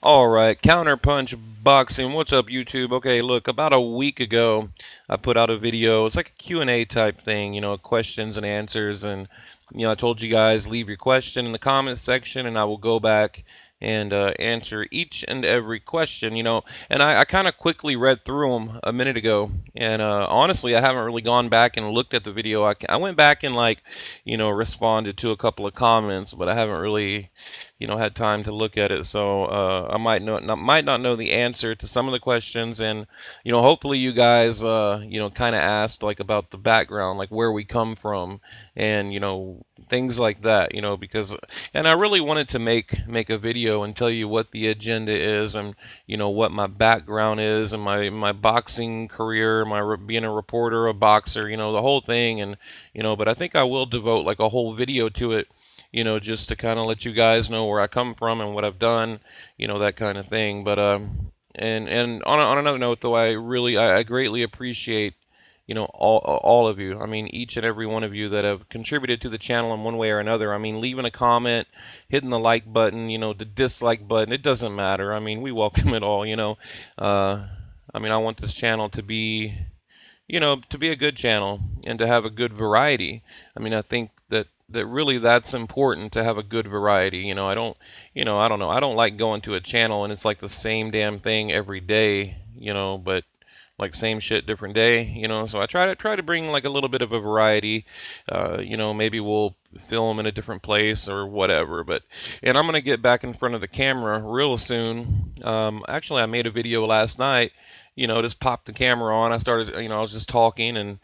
All right, Counterpunch Boxing. What's up, YouTube? Okay, look, about a week ago, I put out a video. It's like a Q&A type thing, questions and answers. And, I told you guys leave your question in the comments section, and I will go back and answer each and every question. And I kind of quickly read through them a minute ago. And honestly, I haven't really gone back and looked at the video. I went back and, responded to a couple of comments, but I haven't really had time to look at it. So I might not know the answer to some of the questions, and hopefully you guys kind of asked like about the background, like where we come from, and things like that. Because and I really wanted to make a video and tell you what the agenda is, and what my background is, and my boxing career, being a reporter, a boxer, the whole thing, and but I think I will devote like a whole video to it, just to kind of let you guys know where I come from and what I've done, that kind of thing. But and on another note, though, I greatly appreciate all of you. I mean, each and every one of you that have contributed to the channel in one way or another. I mean, leaving a comment, hitting the like button, the dislike button, it doesn't matter. I mean, we welcome it all. I mean, I want this channel to be to be a good channel and to have a good variety. I mean, I think that really that's important, to have a good variety. I don't know. I don't like going to a channel and it's like the same damn thing every day, but like same shit different day, so I try to bring like a little bit of a variety. Maybe we'll film in a different place or whatever. But and I'm gonna get back in front of the camera real soon. Actually, I made a video last night. Just popped the camera on. I started, I was just talking and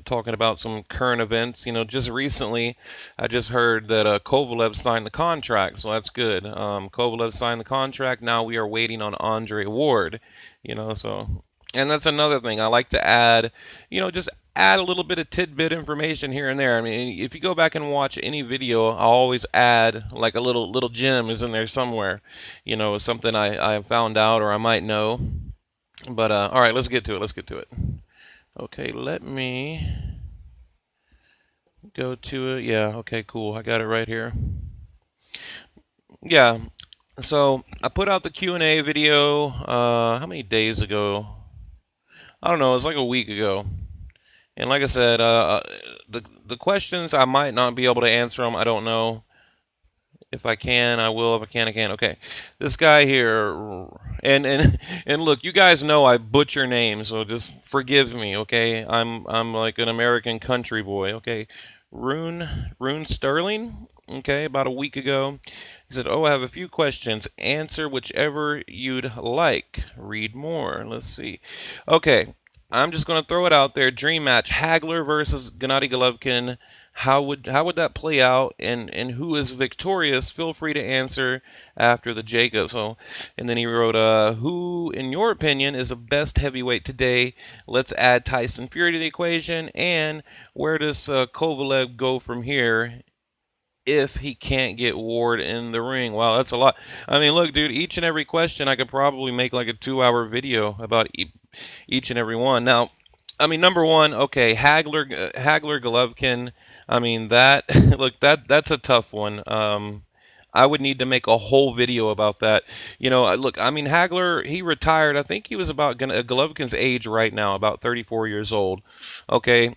talking about some current events. Just recently, I just heard that Kovalev signed the contract, so that's good. Kovalev signed the contract. Now we are waiting on Andre Ward. So and that's another thing I like to add. Just add a little bit of tidbit information here and there. I mean, if you go back and watch any video, I'll always add like a little gem is in there somewhere. Something I found out or I might know. But all right, let's get to it. Let's get to it. Okay, let me go to it. Yeah, okay, cool. I got it right here. Yeah, so I put out the Q&A video, how many days ago? I don't know, it was like a week ago. And like I said, the questions, I might not be able to answer them. I don't know. If I can, I will. If I can, I can. Okay, this guy here, and and look, you guys know I butcher names, so just forgive me. Okay, I'm like an American country boy. Okay, Rune Sterling. Okay, about a week ago, he said, "Oh, I have a few questions. Answer whichever you'd like. Read more. Let's see. Okay." I'm just going to throw it out there. Dream match: Hagler versus Gennady Golovkin. How would that play out? And who is victorious? Feel free to answer after the Jacob. So, and then he wrote, who in your opinion is the best heavyweight today? Let's add Tyson Fury to the equation. And where does Kovalev go from here if he can't get Ward in the ring? Wow, that's a lot. I mean, look, dude, each and every question I could probably make like a 2-hour video about each and every one. Now, I mean, number one, okay, Hagler, Golovkin. I mean, that look, that's a tough one. I would need to make a whole video about that. Look, I mean, Hagler, he retired. I think he was about Golovkin's age right now, about 34 years old. Okay,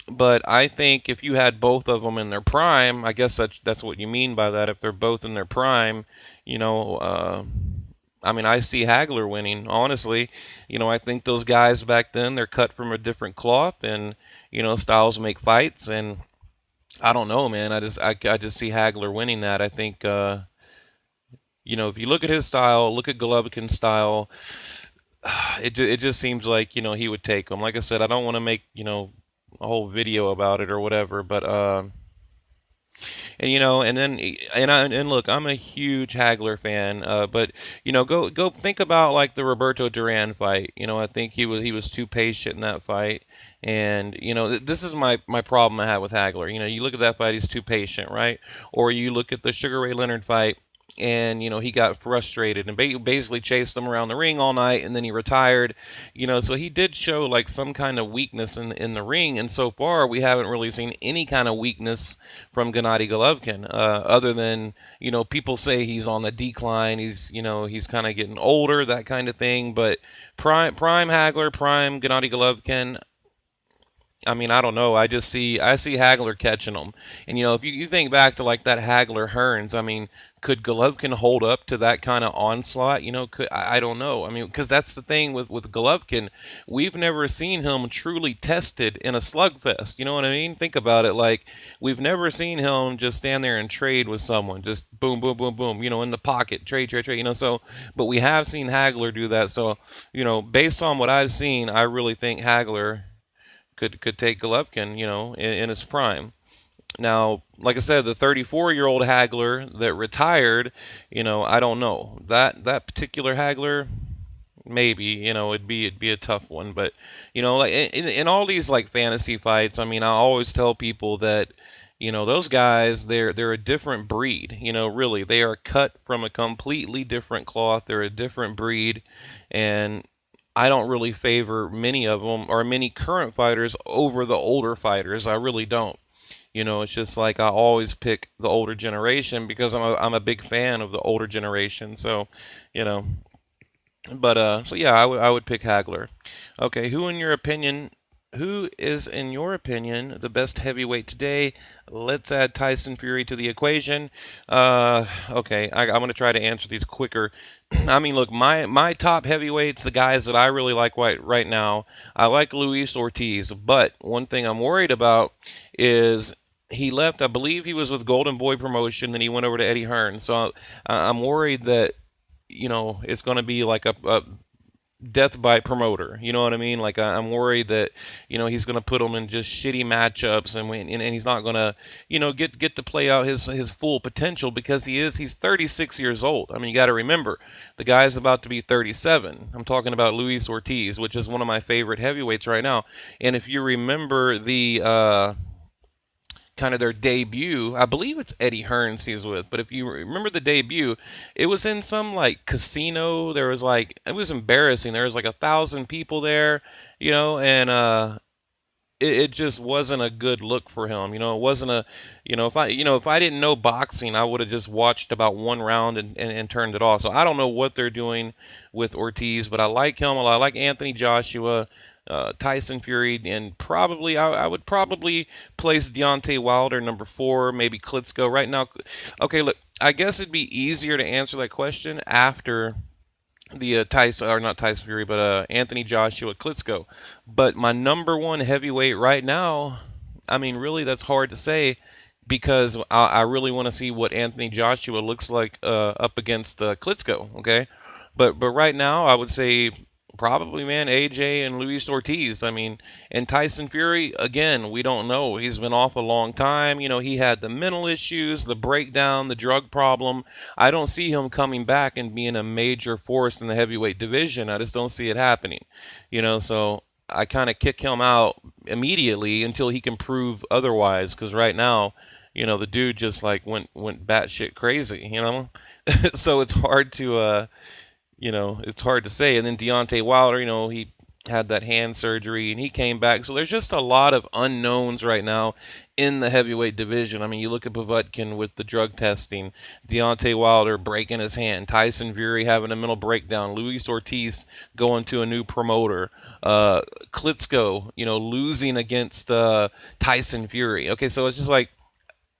but I think if you had both of them in their prime, I guess that's what you mean by that. If they're both in their prime, you know. I mean, I see Hagler winning, honestly. I think those guys back then, they're cut from a different cloth, and, styles make fights, and I don't know, man. I just see Hagler winning that. I think, if you look at his style, look at Golovkin's style, it just seems like, he would take him. Like I said, I don't want to make, a whole video about it or whatever, but, and and then and look, I'm a huge Hagler fan, but go think about like the Roberto Duran fight. I think he was too patient in that fight, and this is my problem I have with Hagler. You look at that fight, he's too patient, right? Or you look at the Sugar Ray Leonard fight. and he got frustrated and basically chased him around the ring all night, and then he retired. So he did show like some kind of weakness in the ring, and so far we haven't really seen any kind of weakness from Gennady Golovkin, other than people say he's on the decline. He's kind of getting older, that kind of thing. But prime Hagler, prime Gennady Golovkin, I mean, I don't know. I see Hagler catching them, and if you think back to like that Hagler Hearns, I mean, could Golovkin hold up to that kind of onslaught? I don't know. I mean, because that's the thing with Golovkin, we've never seen him truly tested in a slugfest. You know what I mean? Think about it. Like we've never seen him just stand there and trade with someone, just boom, boom, boom, boom. In the pocket, trade, trade, trade. So, but we have seen Hagler do that. So, based on what I've seen, I really think Hagler could take Golovkin, in his prime. Now, like I said, the 34-year-old Hagler that retired, I don't know that particular Hagler. Maybe it'd be a tough one, but like in all these like fantasy fights, I mean, I always tell people that those guys they're a different breed. Really, they are cut from a completely different cloth. They're a different breed, and I don't really favor many of them or many current fighters over the older fighters. I really don't. It's just like I always pick the older generation because I'm a big fan of the older generation. So, you know, so yeah, I would pick Hagler. Okay, who is in your opinion the best heavyweight today? Let's add Tyson Fury to the equation. Okay, I'm gonna try to answer these quicker. I mean, look, my top heavyweights, the guys that I really like right now, I like Luis Ortiz, but one thing I'm worried about is he left. I believe he was with Golden Boy Promotion, then he went over to Eddie Hearn. So I'm worried that it's going to be like a death by promoter. You know what I mean? Like I'm worried that he's going to put him in just shitty matchups, and he's not going to get to play out his full potential because he's 36 years old. I mean, you got to remember the guy's about to be 37. I'm talking about Luis Ortiz, which is one of my favorite heavyweights right now. And if you remember the kind of their debut. I believe it's Eddie Hearns he's with, but if you remember the debut, it was in some like casino. There was like it was embarrassing. There was like 1,000 people there, and it just wasn't a good look for him. It wasn't a, if I didn't know boxing, I would have just watched about one round and turned it off. So I don't know what they're doing with Ortiz, but I like him. I like Anthony Joshua, Tyson Fury, and probably I would probably place Deontay Wilder number 4, maybe Klitschko right now. Okay, look, I guess it'd be easier to answer that question after the Tyson, or not Tyson Fury, but Anthony Joshua Klitschko. But my number one heavyweight right now, I mean, really, that's hard to say because I really want to see what Anthony Joshua looks like up against Klitschko. Okay, but right now, I would say probably, man, AJ and Luis Ortiz. I mean, and Tyson Fury, again, we don't know. He's been off a long time. He had the mental issues, the breakdown, the drug problem. I don't see him coming back and being a major force in the heavyweight division. I just don't see it happening. So I kind of kick him out immediately until he can prove otherwise. Because right now, the dude just like went batshit crazy. So it's hard to say. And then Deontay Wilder, he had that hand surgery and he came back. So there's just a lot of unknowns right now in the heavyweight division. I mean, you look at Povetkin with the drug testing, Deontay Wilder breaking his hand, Tyson Fury having a mental breakdown, Luis Ortiz going to a new promoter, Klitschko, losing against Tyson Fury. Okay, so it's just like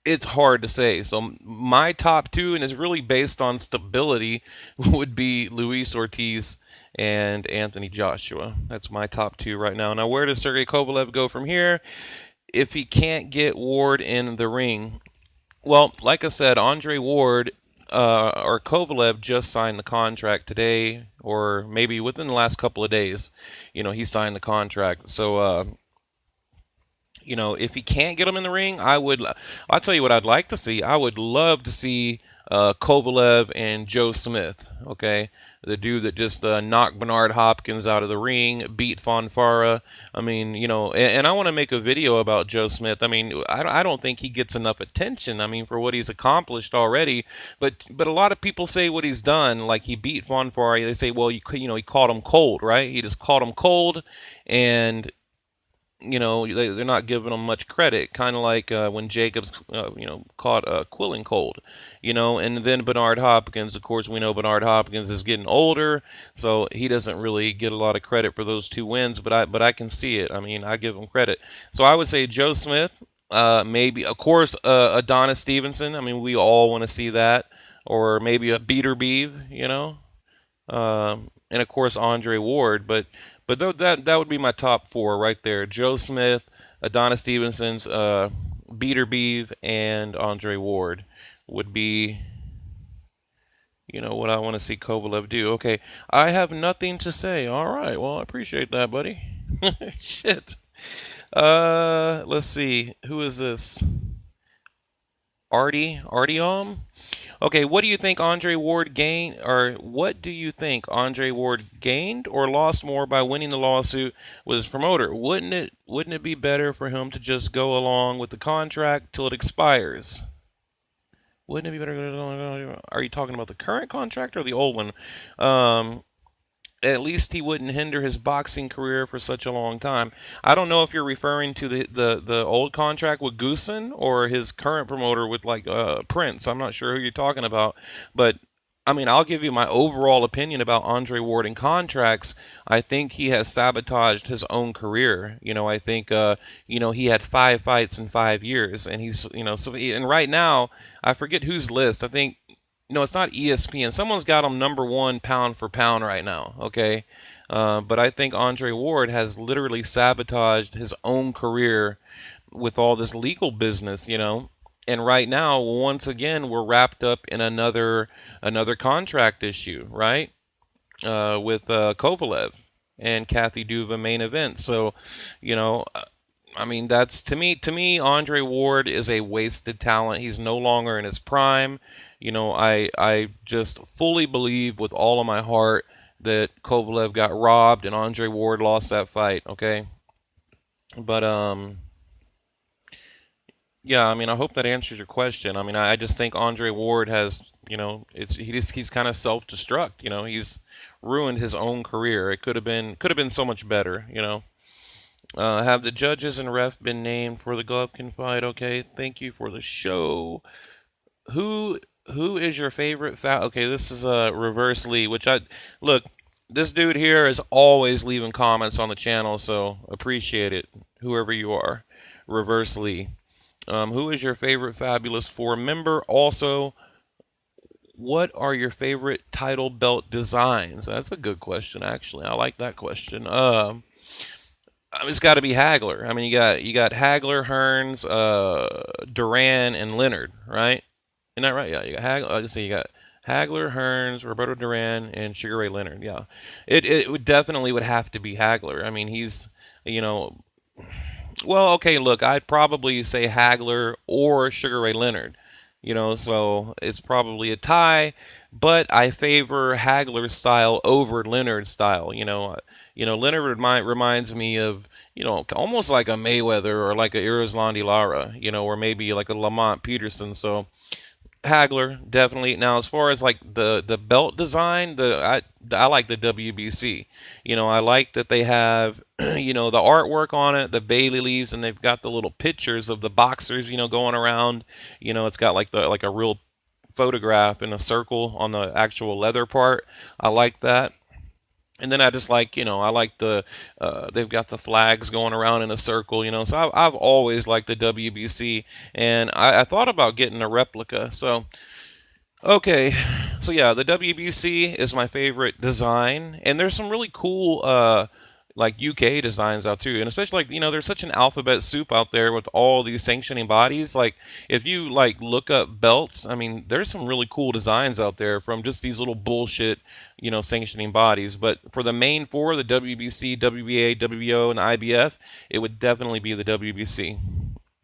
it's hard to say. So my top two, and it's really based on stability, would be Luis Ortiz and Anthony Joshua. That's my top two right now. Now, where does Sergey Kovalev go from here? If he can't get Ward in the ring, well, like I said, Andre Ward or Kovalev just signed the contract today, or maybe within the last couple of days. He signed the contract. So if he can't get him in the ring, I'll tell you what I'd like to see. I would love to see Kovalev and Joe Smith. Okay, the dude that just knocked Bernard Hopkins out of the ring, beat Fonfara. I mean, and I want to make a video about Joe Smith. I mean, I don't think he gets enough attention. I mean, for what he's accomplished already, but a lot of people say what he's done, like he beat Fonfara. They say, well, he caught him cold, right? He just caught him cold, and they're not giving him much credit, kind of like when Jacobs, caught Quillen cold, and then Bernard Hopkins. Of course, we know Bernard Hopkins is getting older, so he doesn't really get a lot of credit for those two wins. But I can see it. I mean, I give him credit. So I would say Joe Smith, maybe, of course, Adonis Stevenson. I mean, we all want to see that, or maybe a Beater Beeve. And of course Andre Ward. But that would be my top four right there: Joe Smith, Adonis Stevenson's, Beater Beeve, and Andre Ward would be what I want to see Kovalev do. Okay, I have nothing to say. All right, well I appreciate that, buddy. Shit. Let's see. Who is this? Artyom? Okay, what do you think Andre Ward gained, or what do you think Andre Ward gained or lost more by winning the lawsuit with his promoter? Wouldn't it be better for him to just go along with the contract till it expires? Wouldn't it be better? Are you talking about the current contract or the old one? At least he wouldn't hinder his boxing career for such a long time. I don't know if you're referring to the old contract with Goosen or his current promoter with like Prince. I'm not sure who you're talking about, but I mean, I'll give you my overall opinion about Andre Ward and contracts. I think he has sabotaged his own career. I think he had 5 fights in 5 years, and and right now I forget whose list. I think no, it's not ESPN. Someone's got him number one pound for pound right now. Okay, but I think Andre Ward has literally sabotaged his own career with all this legal business. And right now, once again, we're wrapped up in another contract issue, right? With Kovalev and Kathy Duva main event. So, you know, I mean, that's to me, Andre Ward is a wasted talent. He's no longer in his prime. I just fully believe with all of my heart that Kovalev got robbed and Andre Ward lost that fight. Okay, but yeah, I mean, I hope that answers your question. I mean, I just think Andre Ward has, he's kind of self-destruct. He's ruined his own career. It could have been so much better. Have the judges and ref been named for the Golovkin fight? Okay, thank you for the show. Who who is your favorite Okay, this is Reverse Lee, which I look. This dude here is always leaving comments on the channel, so appreciate it, whoever you are. Reverse Lee. Who is your favorite Fabulous Four member? Also, what are your favorite title belt designs? That's a good question, actually. I like that question. It's got to be Hagler. I mean, you got Hagler, Hearns, Duran, and Leonard, right? Isn't that right? Yeah, you got Hagler. I just say you got Hagler, Hearns, Roberto Duran, and Sugar Ray Leonard. Yeah, it would definitely would have to be Hagler. I mean, he's you know well, okay, look, I'd probably say Hagler or Sugar Ray Leonard. So it's probably a tie, but I favor Hagler's style over Leonard's style. Leonard reminds me of, almost like a Mayweather or like a Irizlandi Lara, or maybe like a Lamont Peterson. So Hagler, definitely. Now, as far as like the belt design, I like the WBC. I like that they have the artwork on it, the Bailey leaves, and they've got the little pictures of the boxers going around. It's got like a real photograph in a circle on the actual leather part. I like that. And then I just like, I like they've got the flags going around in a circle, so I've always liked the WBC, and I thought about getting a replica. So, okay, so yeah, the WBC is my favorite design, and there's some really cool, like UK designs out too, and especially like there's such an alphabet soup out there with all these sanctioning bodies. Like if you like look up belts, I mean there's some really cool designs out there from just these little bullshit sanctioning bodies. But for the main four, the WBC, WBA, WBO, and IBF, it would definitely be the WBC.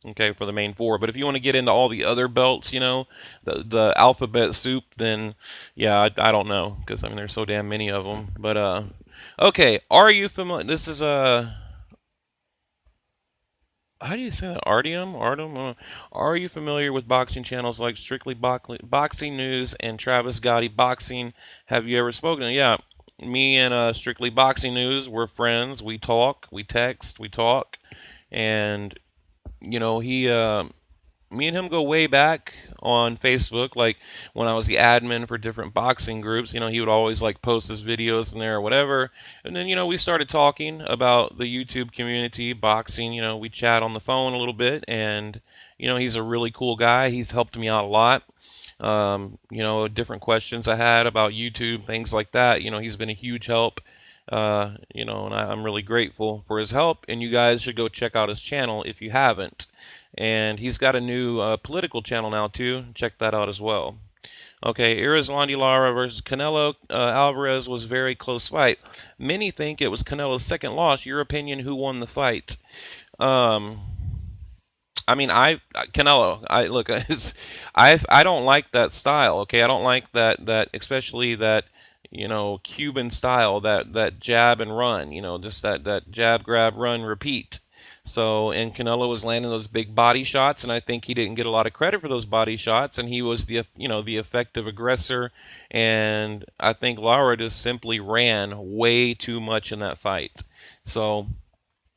Okay, for the main four. But if you want to get into all the other belts, the alphabet soup, then yeah, I don't know because I mean there's so damn many of them. But okay, are you familiar? This is how do you say that? Artium? Artem? Are you familiar with boxing channels like Strictly Boxing News and Travis Gotti Boxing? Have you ever spoken? Yeah, me and Strictly Boxing News, we're friends. We talk, we text, we talk, and he me and him go way back on Facebook. Like when I was the admin for different boxing groups, he would always like post his videos in there or whatever. And then, we started talking about the YouTube community, boxing. We chat on the phone a little bit, and he's a really cool guy. He's helped me out a lot. Different questions I had about YouTube, things like that. He's been a huge help. And I'm really grateful for his help. And you guys should go check out his channel if you haven't. And he's got a new political channel now too. Check that out as well. Okay, Irizlandi Lara versus Canelo Alvarez was a very close fight. Many think it was Canelo's second loss. Your opinion? Who won the fight? Um, I mean, Canelo. I look. I don't like that style. Okay, I don't like that especially that Cuban style, that jab and run. Just that jab, grab, run, repeat. So, and Canelo was landing those big body shots, and I think he didn't get a lot of credit for those body shots, and he was the effective aggressor, and I think Lara just simply ran way too much in that fight. So,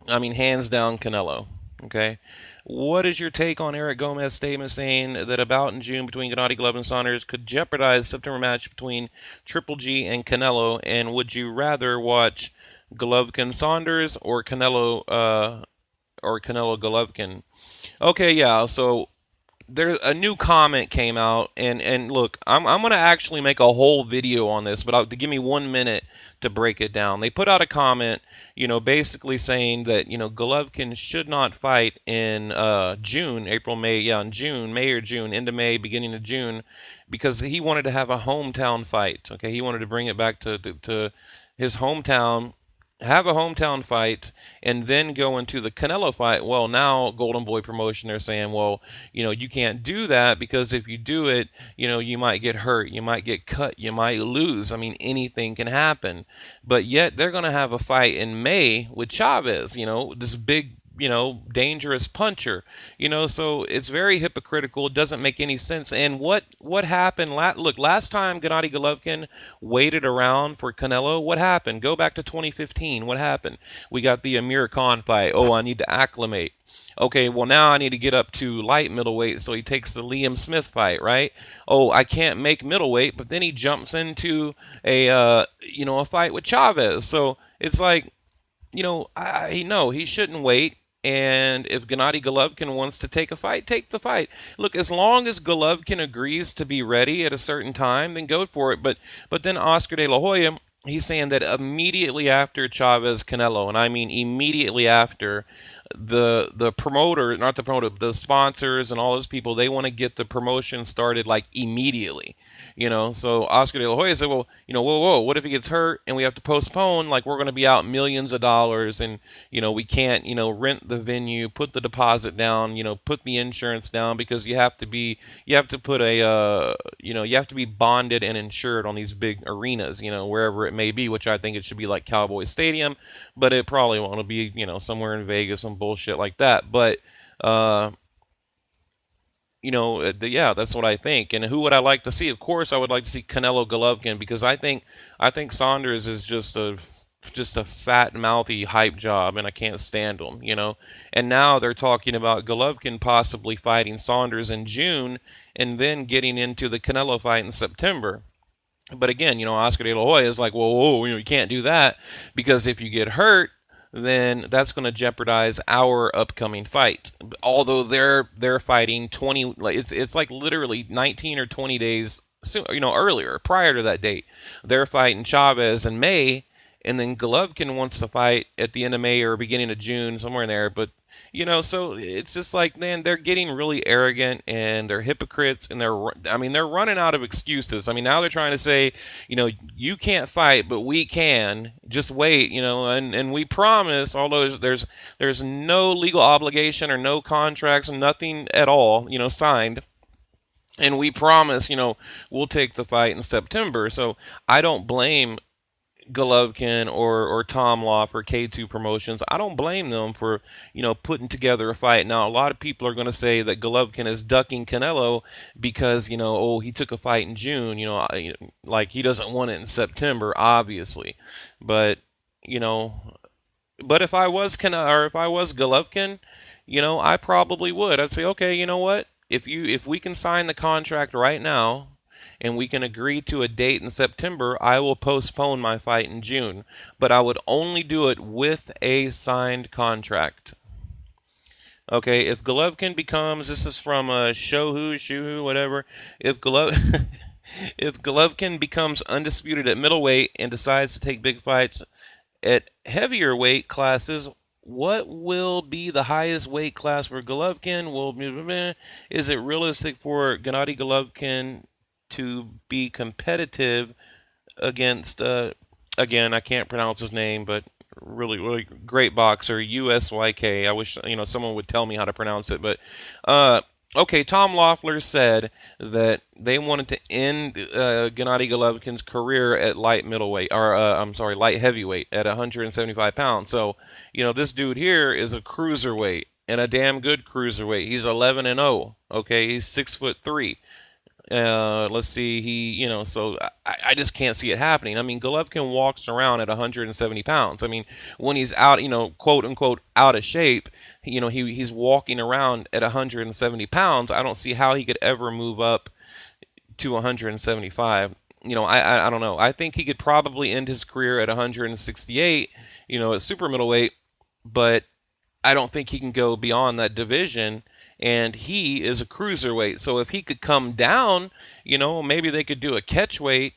I mean, hands down, Canelo. Okay. What is your take on Eric Gomez's statement saying that a bout in June between Gennady Golovkin and Saunders could jeopardize September match between Triple G and Canelo? And would you rather watch Golovkin Saunders or Canelo Golovkin? Okay, yeah. So there a new comment came out, and look, I'm gonna actually make a whole video on this, but to give me 1 minute to break it down. They put out a comment, basically saying that Golovkin should not fight in June, April, May, yeah, in June, May or June, end of May, beginning of June, because he wanted to have a hometown fight. Okay, he wanted to bring it back to his hometown, have a hometown fight, and then go into the Canelo fight. Well, now Golden Boy Promotion, they're saying, well, you can't do that because if you do it, you might get hurt, you might get cut, you might lose. I mean, anything can happen. But yet they're going to have a fight in May with Chavez, this big dangerous puncher, so it's very hypocritical. It doesn't make any sense. And what happened? Look, last time Gennady Golovkin waited around for Canelo, what happened? Go back to 2015. What happened? We got the Amir Khan fight. Oh, I need to acclimate. Okay, well now I need to get up to light middleweight, so he takes the Liam Smith fight, right? Oh, I can't make middleweight, but then he jumps into a fight with Chavez. So it's like, no, he shouldn't wait. And if Gennady Golovkin wants to take a fight, take the fight. Look, as long as Golovkin agrees to be ready at a certain time, then go for it. But then Oscar De La Hoya, he's saying that immediately after Chavez Canelo, and I mean immediately after, the promoter, not the promoter, the sponsors and all those people, they want to get the promotion started like immediately. So Oscar De La Hoya said, well, whoa, what if he gets hurt and we have to postpone? Like, we're going to be out millions of dollars, and we can't rent the venue, put the deposit down, put the insurance down, because you have to put you have to be bonded and insured on these big arenas, wherever it may be, which I think it should be like Cowboy Stadium, but it probably won't be, somewhere in Vegas, some bullshit like that. But uh yeah, that's what I think. And who would I like to see? Of course, I would like to see Canelo Golovkin, because I think Saunders is just a fat mouthy hype job, and I can't stand him. And now they're talking about Golovkin possibly fighting Saunders in June, and then getting into the Canelo fight in September. But again, Oscar De La Hoya is like, whoa, you can't do that, because if you get hurt, then that's going to jeopardize our upcoming fight. Although they're fighting 20, like it's like literally 19 or 20 days soon, earlier, prior to that date. They're fighting Chavez in May, and then Golovkin wants to fight at the end of May or beginning of June, somewhere in there. But so it's just like, man, they're getting really arrogant and they're hypocrites, and I mean, they're running out of excuses. I mean, now they're trying to say, you can't fight, but we can. Just wait, and we promise. Although there's no legal obligation or no contracts, nothing at all, signed. And we promise, we'll take the fight in September. So I don't blame Golovkin or Tom Loff or K2 Promotions. I don't blame them for, putting together a fight. Now, a lot of people are going to say that Golovkin is ducking Canelo because, oh, he took a fight in June, like he doesn't want it in September, obviously. But, you know, but if I was or if I was Golovkin, I probably would. I'd say, okay, you know what? If we can sign the contract right now and we can agree to a date in September, I will postpone my fight in June. But I would only do it with a signed contract. Okay, if Golovkin becomes, this is from Shuhu, whatever. If if Golovkin becomes undisputed at middleweight and decides to take big fights at heavier weight classes, what will be the highest weight class for Golovkin? Is it realistic for Gennady Golovkin to be competitive against, again, I can't pronounce his name, but really, really great boxer, USYK. I wish, someone would tell me how to pronounce it, but, okay, Tom Loeffler said that they wanted to end Gennady Golovkin's career at light middleweight, or I'm sorry, light heavyweight at 175 pounds. So, this dude here is a cruiserweight and a damn good cruiserweight. He's 11-0. Okay, he's 6'3". Let's see, so I just can't see it happening. I mean, Golovkin walks around at 170 pounds. I mean, when he's out, quote unquote, out of shape, he's walking around at 170 pounds. I don't see how he could ever move up to 175. I don't know. I think he could probably end his career at 168, at super middleweight, but I don't think he can go beyond that division, and he is a cruiserweight. So if he could come down, maybe they could do a catchweight,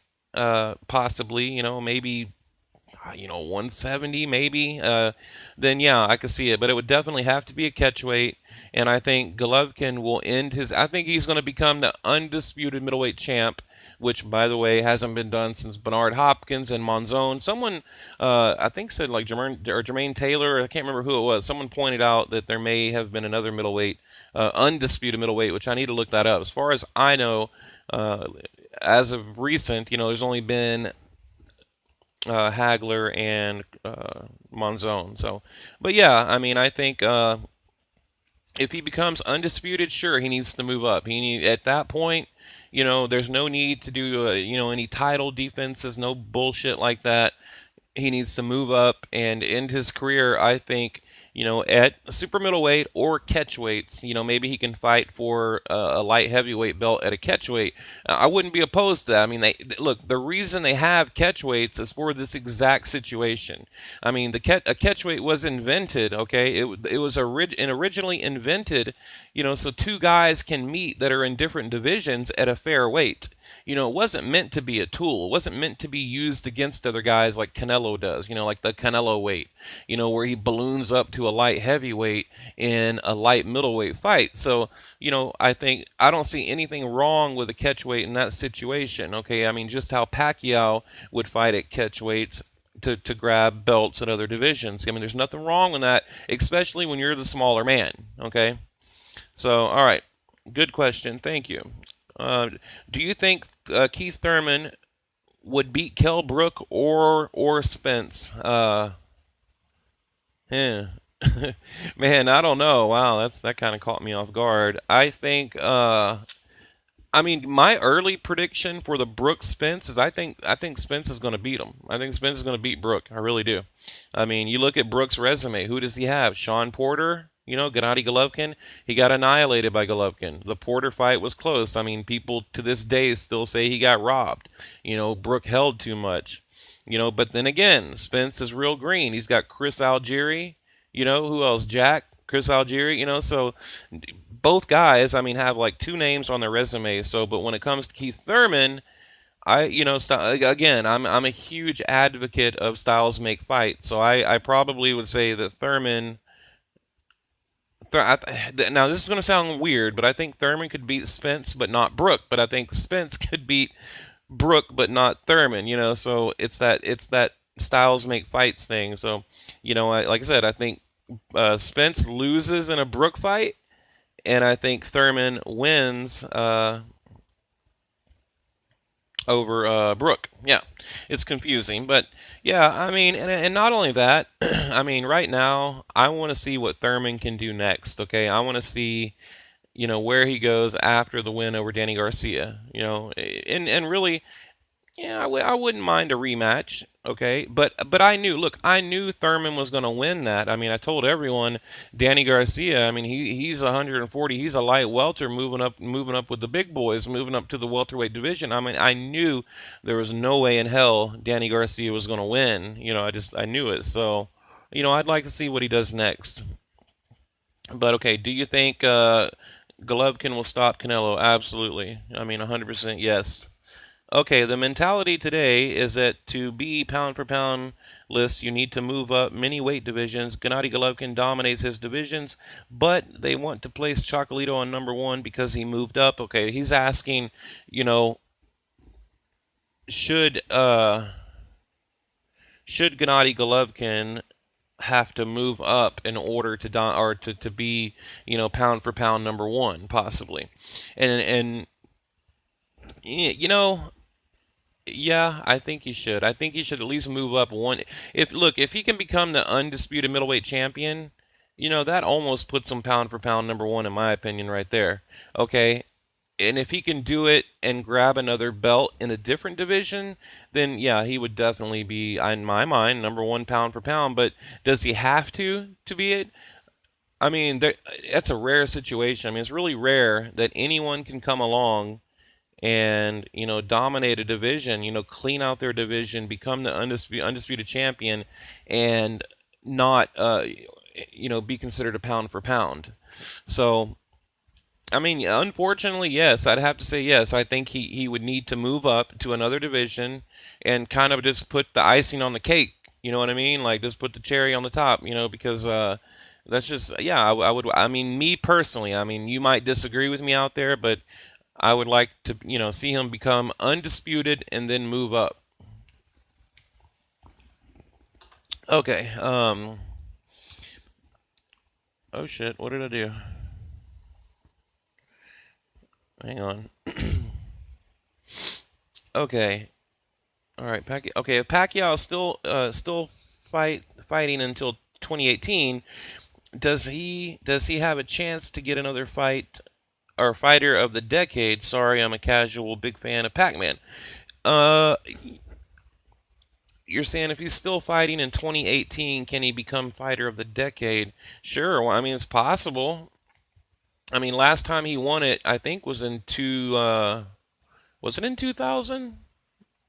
possibly, maybe 170 maybe, then yeah, I could see it. But it would definitely have to be a catchweight, and I think Golovkin will end his. I think he's going to become the undisputed middleweight champ, which, by the way, hasn't been done since Bernard Hopkins and Monzon. Someone, I think, said like Jermaine Taylor. I can't remember who it was. Someone pointed out that there may have been another middleweight, undisputed middleweight, which I need to look that up. As far as I know, as of recent, there's only been Hagler and Monzon. So, but yeah, I mean, I think if he becomes undisputed, sure, he needs to move up. At that point, there's no need to do any title defenses, no bullshit like that. He needs to move up and end his career, I think, at super middleweight or catchweights. Maybe he can fight for a light heavyweight belt at a catchweight. I wouldn't be opposed to that. I mean, look, the reason they have catchweights is for this exact situation. I mean, a catchweight was invented, okay? It was originally invented, so two guys can meet that are in different divisions at a fair weight. It wasn't meant to be a tool. It wasn't meant to be used against other guys like Canelo does, like the Canelo weight, where he balloons up to a light heavyweight in a light middleweight fight. So, I don't see anything wrong with a catchweight in that situation, okay? I mean, just how Pacquiao would fight at catchweights to grab belts in other divisions. I mean, there's nothing wrong with that, especially when you're the smaller man, okay? So, all right, good question. Thank you. Do you think Keith Thurman would beat Kell Brook or Spence? Yeah. Man, I don't know. Wow, that kind of caught me off guard. I think I mean, my early prediction for the Brook Spence is I think Spence is going to beat him. I think Spence is going to beat Brook. I really do. I mean, you look at Brook's resume. Who does he have? Sean Porter. Gennady Golovkin. He got annihilated by Golovkin. The Porter fight was close. I mean, people to this day still say he got robbed. Brook held too much. But then again, Spence is real green. He's got Chris Algieri. Who else? Jack, Chris Algieri. So both guys, I mean, have like two names on their resume. So, but when it comes to Keith Thurman, Again, I'm a huge advocate of styles make fight. So I probably would say that Thurman. Now this is going to sound weird, but I think Thurman could beat Spence, but not Brook. But I think Spence could beat Brook, but not Thurman. So it's that styles make fights thing. So, like I said, I think Spence loses in a Brook fight, and I think Thurman wins over Brook. Yeah, it's confusing, but yeah, I mean, and not only that, I mean, right now, I want to see what Thurman can do next. Okay, I want to see where he goes after the win over Danny Garcia. And really, yeah, I wouldn't mind a rematch. Okay, but I knew Thurman was going to win that. I mean, I told everyone Danny Garcia. I mean, he's 140. He's a light welter, moving up with the big boys, moving up to the welterweight division. I mean, I knew there was no way in hell Danny Garcia was going to win. I knew it. So, I'd like to see what he does next. But okay, do you think Golovkin will stop Canelo? Absolutely. I mean, 100% yes. Okay, the mentality today is that to be pound for pound list, you need to move up many weight divisions. Gennady Golovkin dominates his divisions, but they want to place Chocolito on number one because he moved up. Okay, he's asking, you know, should uh should Gennady Golovkin have to move up in order to or to be, pound for pound number one, possibly. And you know, Yeah, I think he should. I think he should at least move up one. If he can become the undisputed middleweight champion, that almost puts him pound for pound number one in my opinion right there. Okay, and if he can do it and grab another belt in a different division, then yeah, he would definitely be, in my mind, number one pound for pound. But does he have to be it? I mean, that's a rare situation. I mean, it's really rare that anyone can come along and dominate a division, clean out their division, become the undisputed champion, and not be considered a pound for pound. So I mean, unfortunately, yes, I'd have to say yes. I think he would need to move up to another division and kind of just put the icing on the cake. You know what I mean? Like just put the cherry on the top. Because that's just, yeah. I would. I mean, me personally. I mean, you might disagree with me out there, but I would like to, see him become undisputed and then move up. Okay. Oh shit. What did I do? Hang on. Okay. All right. Okay. If Pacquiao is still fighting until 2018, does he have a chance to get another fight or fighter of the decade? Sorry, I'm a casual big fan of Pac-Man. Uh, you're saying if he's still fighting in 2018, can he become fighter of the decade? Sure. Well, I mean, it's possible. I mean, last time he won it, I think was in was it in 2000?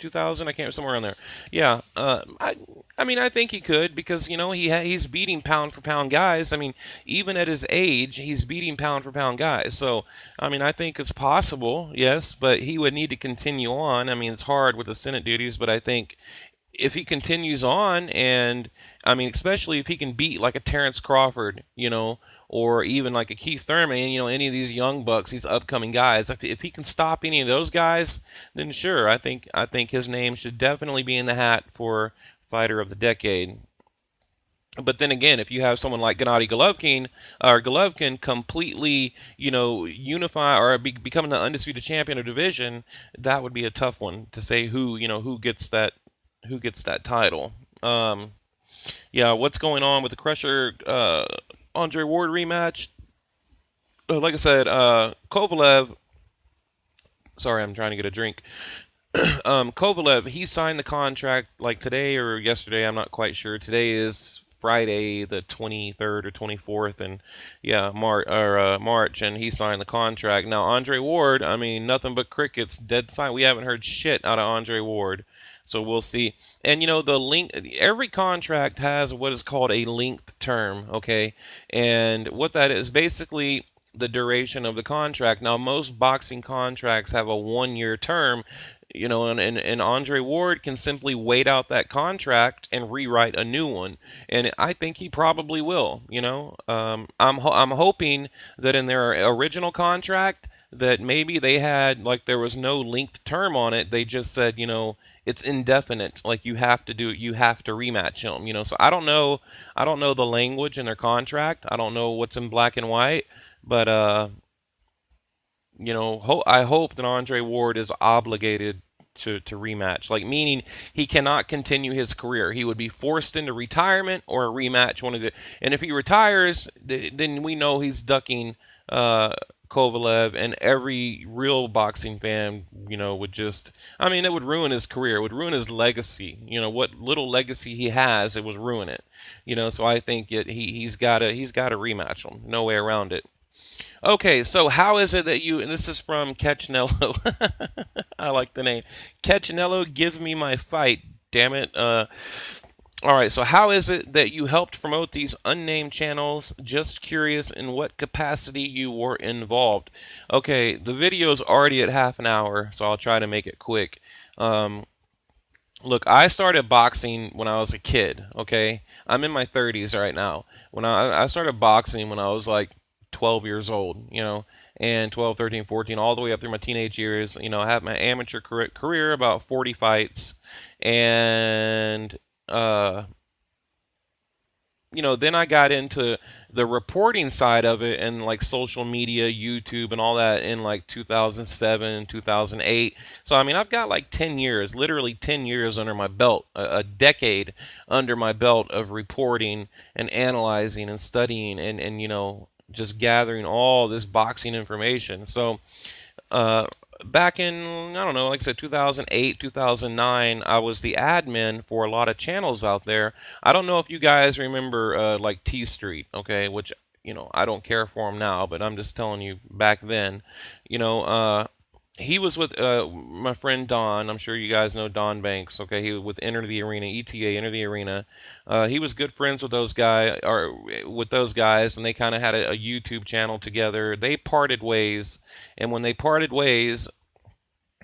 2000, I can't, somewhere around there. Yeah, I mean, I think he could because he's beating pound for pound guys. I mean, even at his age, he's beating pound for pound guys. So, I mean, I think it's possible, yes, but he would need to continue on. I mean, it's hard with the Senate duties, but I think if he continues on, and I mean, especially if he can beat like a Terrence Crawford, or even like a Keith Thurman, any of these young bucks, these upcoming guys, if he can stop any of those guys, then sure, I think his name should definitely be in the hat for fighter of the decade. But then again, if you have someone like Gennady Golovkin completely, unify or becoming the undisputed champion of division, that would be a tough one to say who gets that title. Yeah, what's going on with the Crusher Andre Ward rematch? Like I said, Kovalev. Sorry, I'm trying to get a drink. Kovalev, he signed the contract like today or yesterday. I'm not quite sure. Today is Friday, the 23rd or 24th, and yeah, March, and he signed the contract. Now Andre Ward, I mean, nothing but crickets, dead silent. We haven't heard shit out of Andre Ward. So we'll see. And the link, every contract has what is called a linked term, okay? And what that is basically, the duration of the contract. Now, most boxing contracts have a 1 year term, and Andre Ward can simply wait out that contract and rewrite a new one. And I think he probably will. I'm hoping that in their original contract, that maybe they had, like, there was no length term on it. They just said, it's indefinite. Like, you have to rematch him. So I don't know the language in their contract. I don't know what's in black and white, but I hope that Andre Ward is obligated to rematch. Like, meaning he cannot continue his career. He would be forced into retirement or a rematch. One of the, and if he retires, then we know he's ducking uh, Kovalev, and every real boxing fan, would just, I mean, it would ruin his career. It would ruin his legacy. What little legacy he has, it would ruin it. So I think he's got to rematch him. No way around it. Okay, so how is it that you, and this is from Catchnello. I like the name. Catchnello, give me my fight, damn it. All right, so how is it that you helped promote these unnamed channels? Just curious in what capacity you were involved. Okay, the video is already at half an hour, so I'll try to make it quick. Um, Look, I started boxing when I was a kid, okay? I'm in my 30s right now. When I started boxing when I was like 12 years old, and 12, 13, 14, all the way up through my teenage years. I had my amateur career, about 40 fights, and uh, then I got into the reporting side of it, and like social media, YouTube, and all that in like 2007, 2008. So, I mean, I've got like 10 years, literally 10 years under my belt, a decade under my belt of reporting and analyzing and studying and just gathering all this boxing information. So, uh, back in, I don't know, like I said, 2008, 2009, I was the admin for a lot of channels out there. I don't know if you guys remember like T Street, okay, which I don't care for him now, but I'm just telling you back then, you know, uh, he was with my friend Don. I'm sure you guys know Don Banks. Okay, he was with Enter the Arena, ETA, Enter the Arena. He was good friends with those guys, and they kind of had a YouTube channel together. They parted ways, and when they parted ways,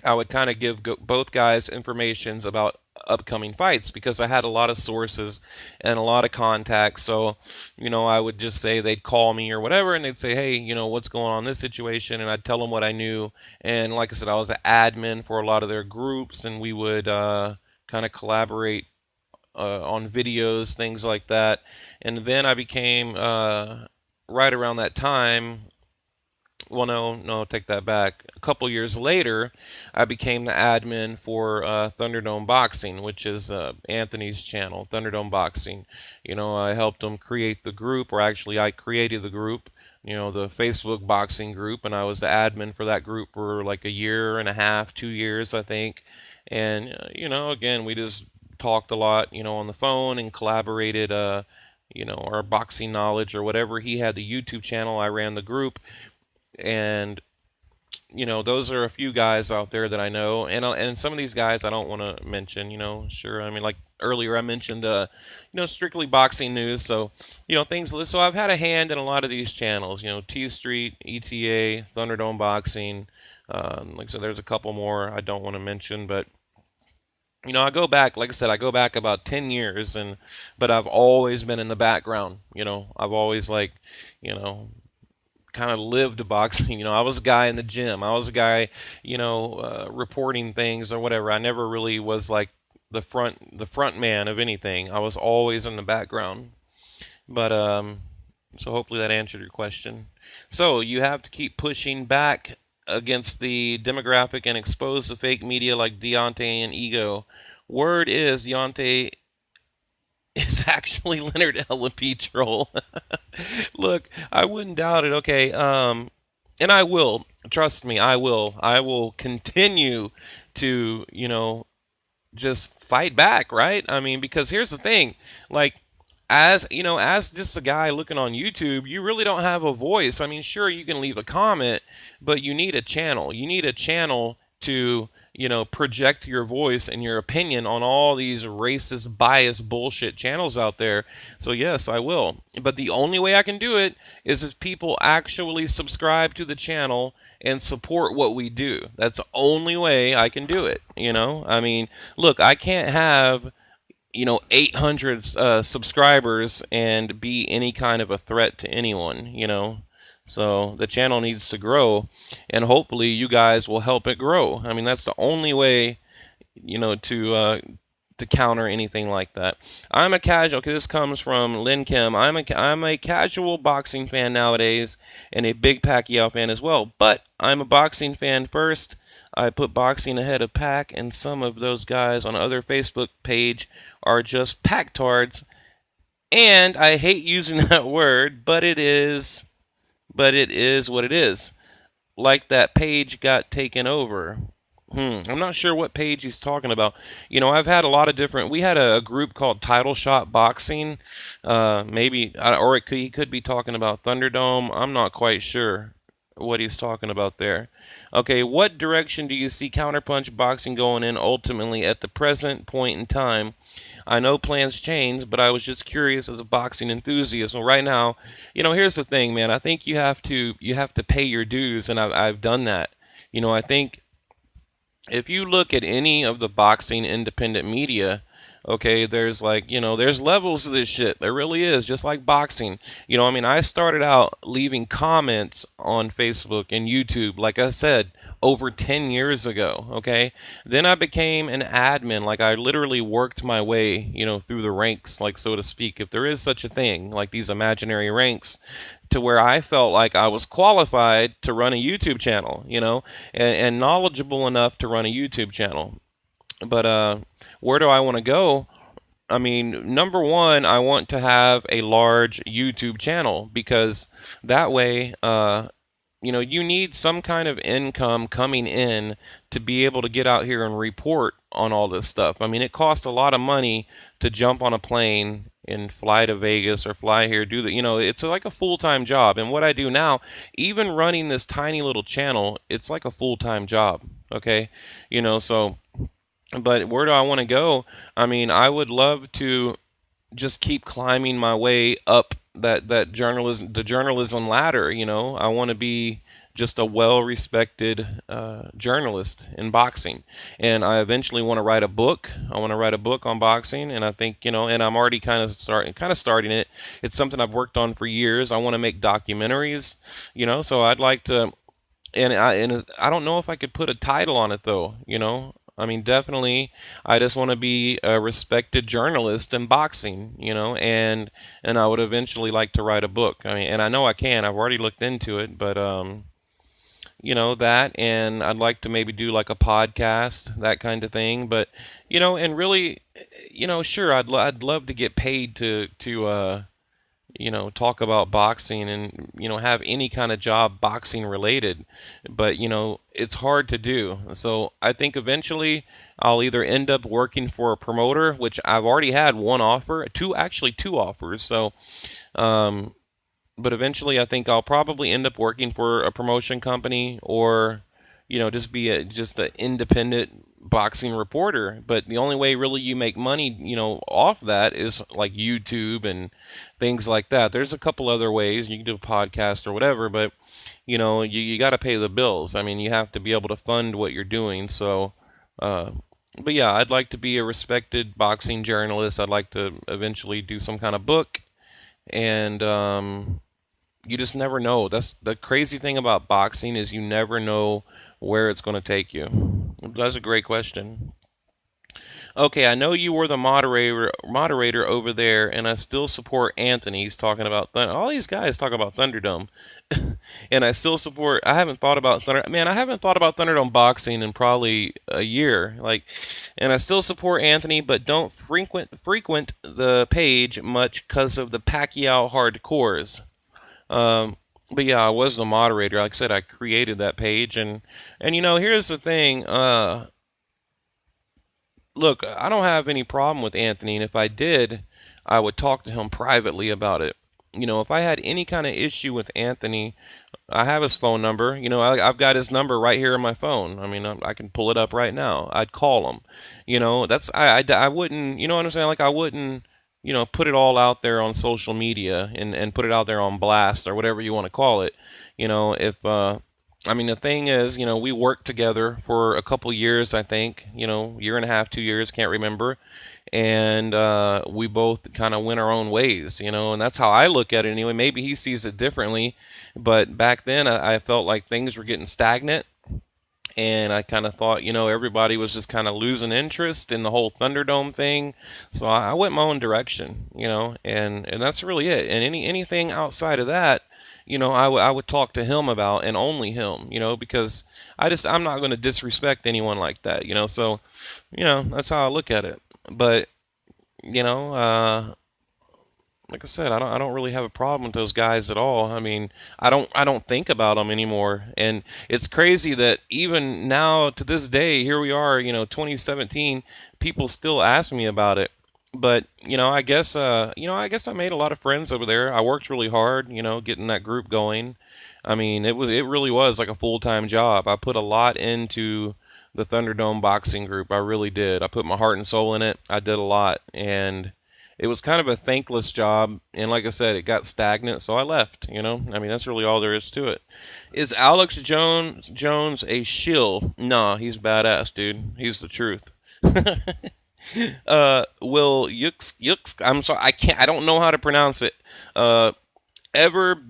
I would kind of give both guys informations about upcoming fights because I had a lot of sources and a lot of contacts. So, I would just say they'd call me or whatever, and they'd say, "Hey, what's going on in this situation?" And I'd tell them what I knew. And like I said, I was an admin for a lot of their groups, and we would kind of collaborate on videos, things like that. And then I became right around that time, well, no, no, take that back. A couple years later, I became the admin for Thunderdome Boxing, which is Anthony's channel, Thunderdome Boxing. I helped him create the group, or actually, I created the group, the Facebook boxing group, and I was the admin for that group for like a year and a half, 2 years, I think. And, again, we just talked a lot, on the phone and collaborated, our boxing knowledge or whatever. He had the YouTube channel, I ran the group, and those are a few guys out there that I know, and some of these guys I don't want to mention. Sure, I mean, like earlier I mentioned, strictly boxing news. So, things. So I've had a hand in a lot of these channels. T Street, ETA, Thunderdome Boxing. Like I said, there's a couple more I don't want to mention, but I go back, like I said, I go back about 10 years, but I've always been in the background. I've always like, you know, kind of lived boxing. I was a guy in the gym. I was a guy, reporting things or whatever. I never really was like the front man of anything. I was always in the background. But so hopefully that answered your question. So you have to keep pushing back against the demographic and expose the fake media like Deontay and Ego. Word is Deontay is actually Leonard LP troll. Look, I wouldn't doubt it. Okay, and I will. Trust me, I will. I will continue to, just fight back, right? I mean, because here's the thing, like, as just a guy looking on YouTube, you really don't have a voice. I mean, sure, you can leave a comment, but you need a channel. You need a channel to project your voice and your opinion on all these racist, biased bullshit channels out there. So yes, I will. But the only way I can do it is if people actually subscribe to the channel and support what we do. That's the only way I can do it. I mean, look, I can't have 800 subscribers and be any kind of a threat to anyone. So the channel needs to grow, and hopefully you guys will help it grow. I mean, that's the only way, to counter anything like that. I'm a casual. Okay, this comes from Lin Kim. I'm a casual boxing fan nowadays, and a big Pacquiao fan as well. But I'm a boxing fan first. I put boxing ahead of Pac, and some of those guys on other Facebook page are just Pactards. And I hate using that word, but it is. But it is what it is. Like that page got taken over. I'm not sure what page he's talking about. I've had a lot of different. We had a group called Title Shot Boxing. Maybe, or he could be talking about Thunderdome. I'm not quite sure what he's talking about there. Okay, what direction do you see Counterpunch Boxing going in ultimately at the present point in time? I know plans change, but I was just curious as a boxing enthusiast. Well, right now, here's the thing, man. I think you have to pay your dues, and I've done that. I think if you look at any of the boxing independent media, okay, there's levels to this shit. There really is, just like boxing. I mean, I started out leaving comments on Facebook and YouTube, like I said, over 10 years ago, okay? Then I became an admin, like I literally worked my way, through the ranks, like so to speak, if there is such a thing, like these imaginary ranks, to where I felt like I was qualified to run a YouTube channel, and knowledgeable enough to run a YouTube channel. But where do I want to go? I mean, number one, I want to have a large YouTube channel because that way, you need some kind of income coming in to be able to get out here and report on all this stuff. I mean, it costs a lot of money to jump on a plane and fly to Vegas or fly here, do that. It's like a full-time job. And what I do now, even running this tiny little channel, it's like a full-time job. Okay. So, but where do I want to go? I mean, I would love to just keep climbing my way up that journalism ladder. I want to be just a well-respected journalist in boxing, and I eventually want to write a book. I want to write a book on boxing, and I think and I'm already kind of starting it. It's something I've worked on for years. I want to make documentaries. So I'd like to, and I don't know if I could put a title on it though. I mean, definitely, I just want to be a respected journalist in boxing, and I would eventually like to write a book. I mean, and I know I can. I've already looked into it, but that, and I'd like to maybe do like a podcast, that kind of thing. But and really, sure, I'd love to get paid to talk about boxing and, have any kind of job boxing related. But, it's hard to do. So I think eventually I'll either end up working for a promoter, which I've already had one offer, two offers. So, but eventually I think I'll probably end up working for a promotion company or, just be just an independent boxing reporter. But the only way really you make money, off that is like YouTube and things like that. There's a couple other ways you can do a podcast or whatever, but you got to pay the bills. I mean, you have to be able to fund what you're doing. So, but yeah, I'd like to be a respected boxing journalist. I'd like to eventually do some kind of book, and you just never know. That's the crazy thing about boxing is you never know where it's going to take you. That's a great question. Okay, I know you were the moderator over there, and I still support Anthony. He's talking about all these guys talk about Thunderdome, and I still support. I haven't thought about Thunder. Man, I haven't thought about Thunderdome boxing in probably a year. Like, and I still support Anthony, but don't frequent the page much because of the Pacquiao hardcores. But yeah, I was the moderator. Like I said, I created that page, and here's the thing. Look, I don't have any problem with Anthony, and if I did, I would talk to him privately about it. if I had any kind of issue with Anthony, I have his phone number. I've got his number right here on my phone. I mean, I can pull it up right now. I'd call him. That's I wouldn't. You know what I'm saying? Like I wouldn't. Put it all out there on social media and put it out there on blast or whatever you want to call it. If I mean, the thing is, we worked together for a couple years, I think, year and a half, 2 years, can't remember. And we both kind of went our own ways, and that's how I look at it anyway. Maybe he sees it differently, but back then I felt like things were getting stagnant. And I kind of thought, everybody was just kind of losing interest in the whole Thunderdome thing. So I went my own direction, and that's really it. And anything outside of that, I would talk to him about, and only him, because I'm not going to disrespect anyone like that, So, that's how I look at it. But, you know, uh, like I said, I don't really have a problem with those guys at all. I mean, I don't think about them anymore. And it's crazy that even now to this day, here we are, 2017, people still ask me about it. But, I guess I made a lot of friends over there. I worked really hard, getting that group going. I mean, it really was like a full-time job. I put a lot into the Thunderdome boxing group. I really did. I put my heart and soul in it. I did a lot, and it was kind of a thankless job. And like I said, it got stagnant, so I left. I mean, that's really all there is to it. Is Alex Jones a shill? Nah, he's badass, dude. He's the truth. Will Yux, I'm sorry, I don't know how to pronounce it. Ever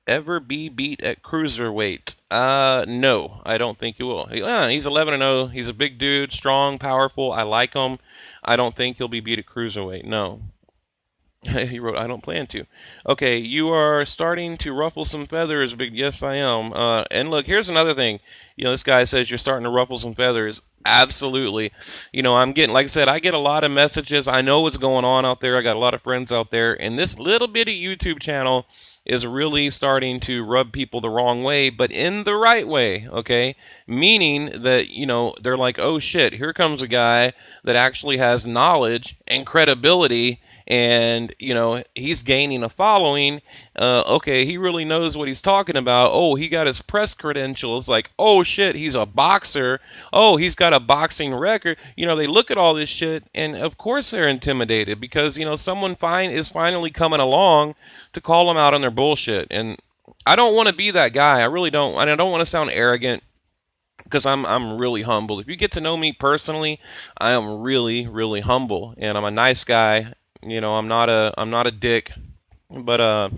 ever be beat at cruiserweight? No, I don't think he will. He's 11-0. He's a big dude, strong, powerful. I like him. I don't think he'll be beat at cruiserweight. No. He wrote, I don't plan to. Okay, you are starting to ruffle some feathers, big. Yes, I am. And look, here's another thing. This guy says you're starting to ruffle some feathers. Absolutely. I'm getting, like I said, I get a lot of messages. I know what's going on out there. I got a lot of friends out there. And this little bitty YouTube channel is really starting to rub people the wrong way, but in the right way, okay? Meaning that, they're like, oh shit, here comes a guy that actually has knowledge and credibility, and he's gaining a following. Okay, he really knows what he's talking about. Oh, he got his press credentials. Like, oh shit, he's a boxer. Oh, he's got a boxing record. They look at all this shit, and of course they're intimidated because someone fine is finally coming along to call them out on their bullshit. And I don't want to be that guy. I really don't. And I don't want to sound arrogant because I'm really humble. If you get to know me personally, I am really really humble, and I'm a nice guy. I'm not a dick, but I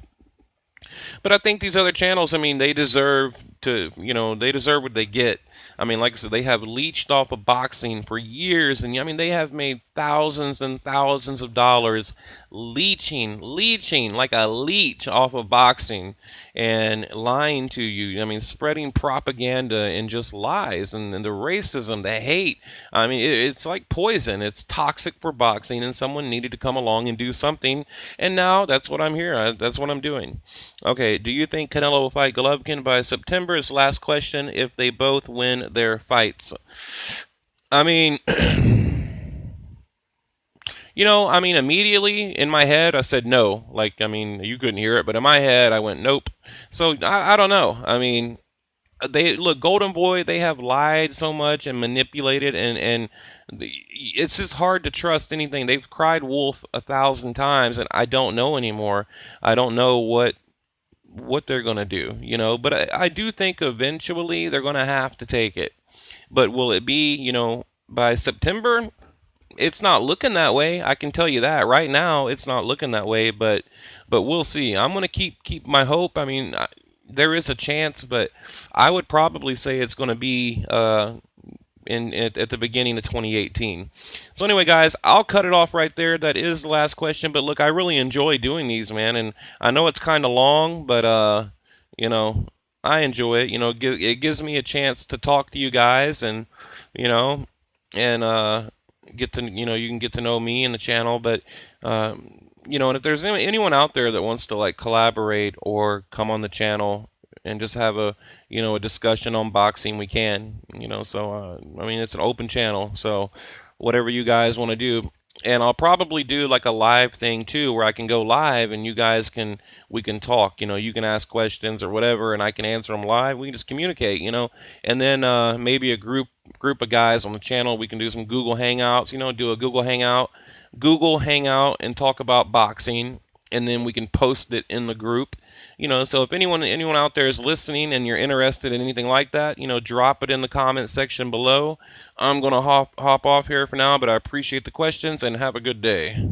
think these other channels, I mean, they deserve to, they deserve what they get. I mean, like I said, they have leached off of boxing for years, and I mean, they have made thousands and thousands of dollars leeching like a leech off of boxing and lying to you. I mean, spreading propaganda and just lies and the racism, the hate. I mean, it's like poison. It's toxic for boxing, and someone needed to come along and do something, and now that's what I'm here. That's what I'm doing. Okay, do you think Canelo will fight Golovkin by September? Is the last question. If they both win their fights, I mean, immediately in my head, I said no. Like, I mean, you couldn't hear it, but in my head, I went nope. So I don't know. I mean, they look Golden Boy. They have lied so much and manipulated, and it's just hard to trust anything. They've cried wolf 1,000 times, and I don't know anymore. I don't know what they're gonna do, But I do think eventually they're gonna have to take it. But will it be, by September? It's not looking that way. I can tell you that right now. It's not looking that way. But we'll see. I'm gonna keep my hope. I mean, there is a chance, but I would probably say it's gonna be at the beginning of 2018. So anyway, guys, I'll cut it off right there. That is the last question. But look, I really enjoy doing these, man, and I know it's kind of long, but you know, I enjoy it. It gives me a chance to talk to you guys, and you know, and get to you can get to know me and the channel, but. And if there's anyone out there that wants to like collaborate or come on the channel and just have a discussion on boxing, we can. So I mean, it's an open channel, so whatever you guys want to do. And I'll probably do like a live thing too, where I can go live and you guys can we can talk. You can ask questions or whatever, and I can answer them live. We can just communicate. And then maybe a group of guys on the channel. We can do some Google Hangouts. Do a Google Hangout and talk about boxing, and then we can post it in the group. So if anyone out there is listening and you're interested in anything like that, drop it in the comment section below. I'm gonna hop off here for now, but I appreciate the questions and have a good day.